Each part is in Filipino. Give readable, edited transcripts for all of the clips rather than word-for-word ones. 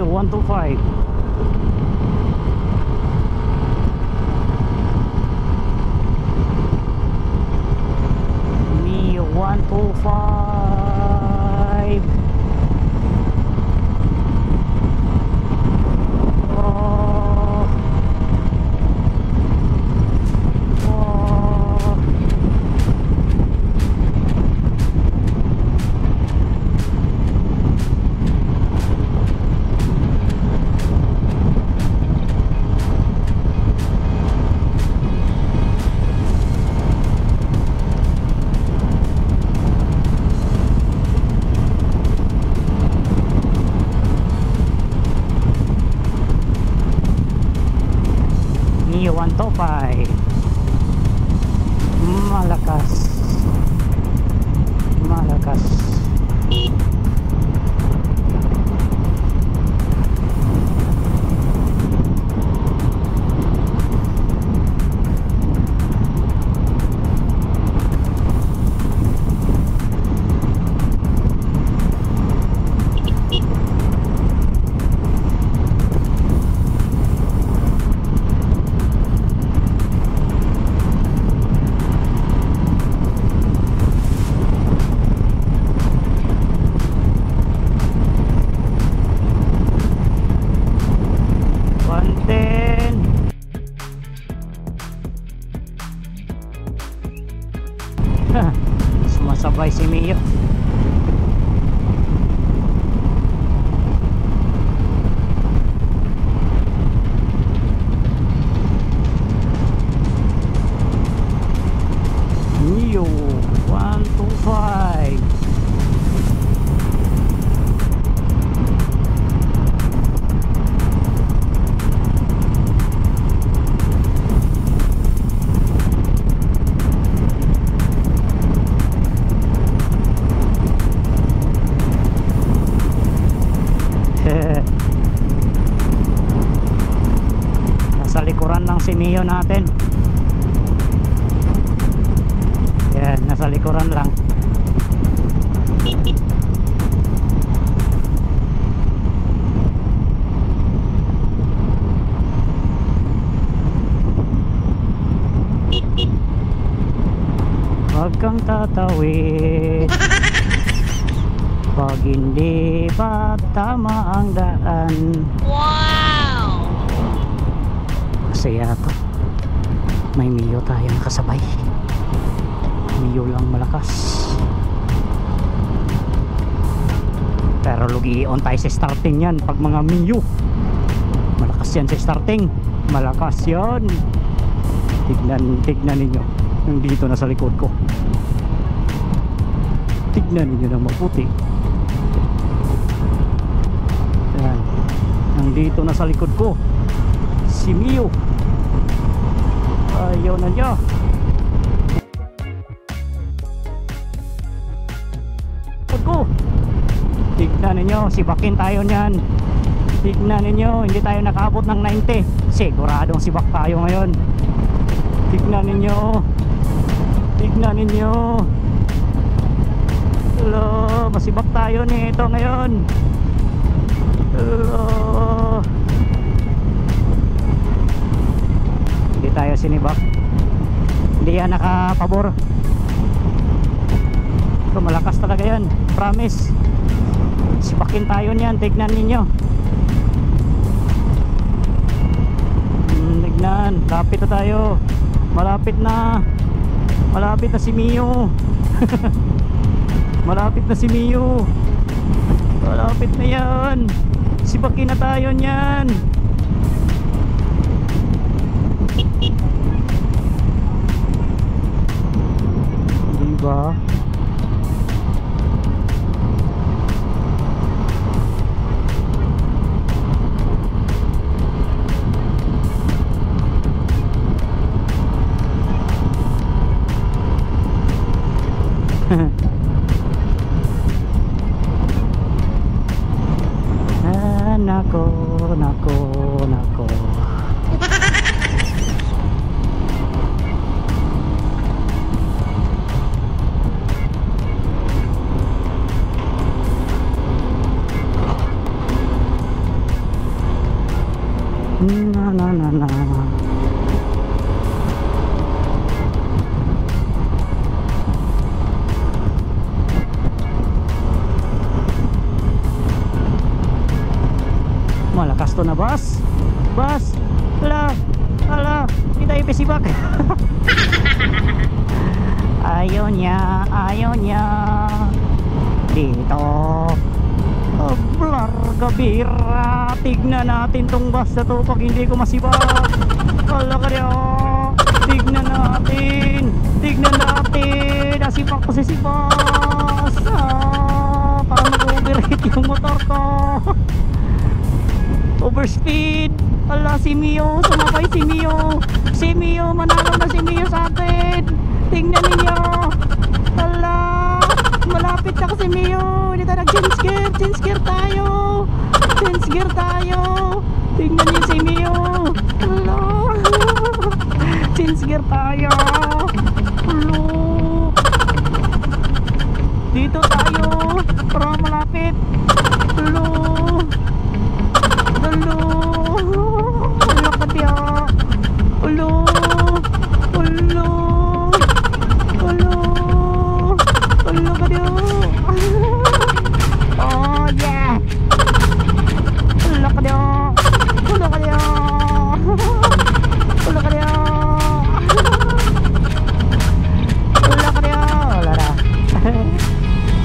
125. Mio 125. Oh. Oh. Mio 125. Malakas. Malakas. Sumasabay si Mio. Mio 125. Nasa likuran ng si Mio natin. Yan, nasa likuran lang. Huwag kang tatawid pag hindi pa tama ang daan. Wow! Masaya to. May Mio tayong kasabay. Mio lang malakas. Pero lugi on tayo sa starting yan. Pag mga Mio, malakas yan sa starting. Malakas yan. Tignan ninyo. Nandito na sa likod ko. Tignan ninyo ng mabuti. Yan. Nandito na sa likod ko si Mio. Ayaw na niya. Likod ko. Tignan ninyo, sibakin tayo niyan. Tignan ninyo, hindi tayo nakaabot ng 90. Siguradong sibak tayo ngayon. Tignan ninyo. Tignan ninyo. Hello, masibak tayo nito ngayon. Hello. Hindi tayo sinibak. Hindi yan nakapabor. Ito, malakas talaga yan. Promise. Sibakin tayo niyan. Tignan ninyo. Tignan. Lapit na tayo. Malapit na. Malapit na si Mio. Malapit na si Mio. Malapit na yan. Sibakin na tayo niyan. Diba? Nako, nako, nako. na. Malakas to na boss. Boss, ala, hindi tayo pesibak. Ayaw niya dito. Larga bira. Tignan natin tong bus na to pag hindi ko masibak. Ala ka rin. Tignan natin. Nasibak ko si boss. Parang nag-overheat yung motor ko. Overspeed. Ala, si Mio, sumabay si Mio, manalo na si Mio sa atin. Tingnan ninyo. Ala, malapit na kasi Mio. Hindi tayo nag-change gear tayo. Tingnan niyo si Mio. Ala, change gear tayo. Ala, dito tayo para malapit. Ala,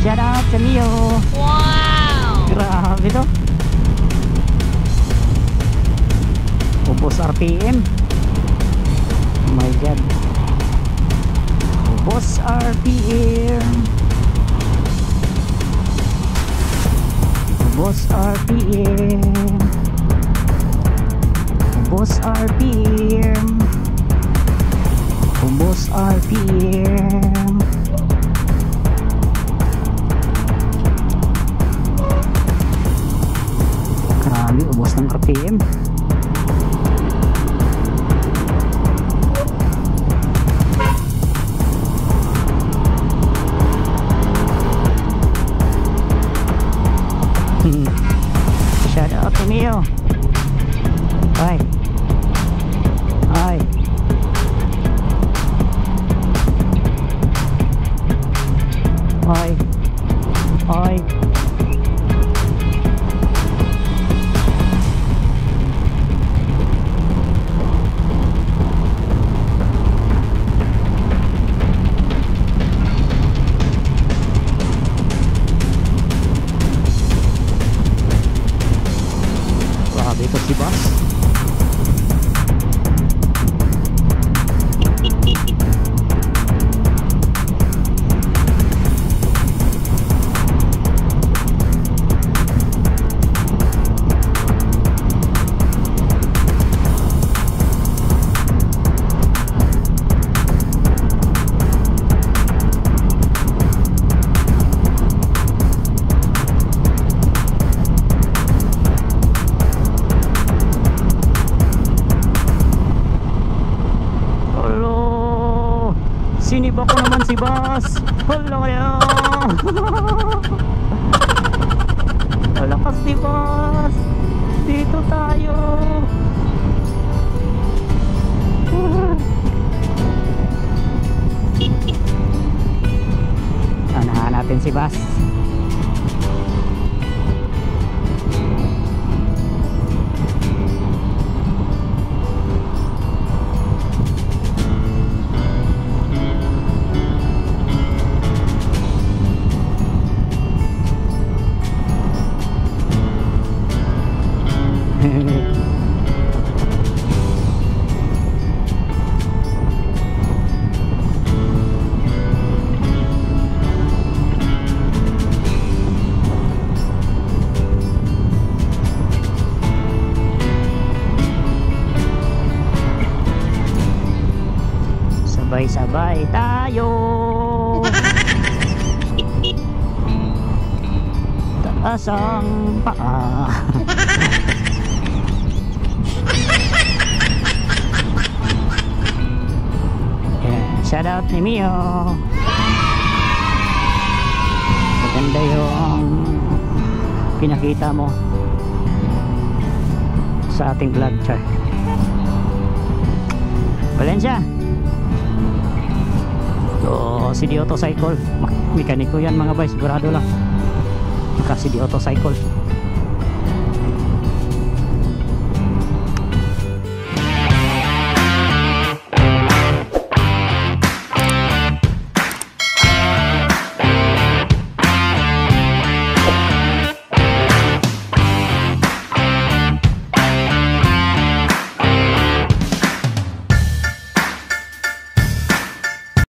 shout out sa Mio. Wow! Grabe to. Ubos RPM. Oh my god. Ubos RPM. Ubos RPM. Ubos RPM. Ubos RPM. Grabe, ubos ng RPM. Shout out to Mio. Ay. Dito si boss. Sinibak ko naman si boss. Hala kaya. Lakas si boss. Dito tayo. Anahan natin si boss. Sabay-sabay tayo. Taas ang paa. Shout out ni Mio. Maganda yung pinakita mo sa ating vlog chart. Valencia. So, si Di Autocycle. Mekaniko yan mga bay, sigurado lang. Maka si Di Autocycle.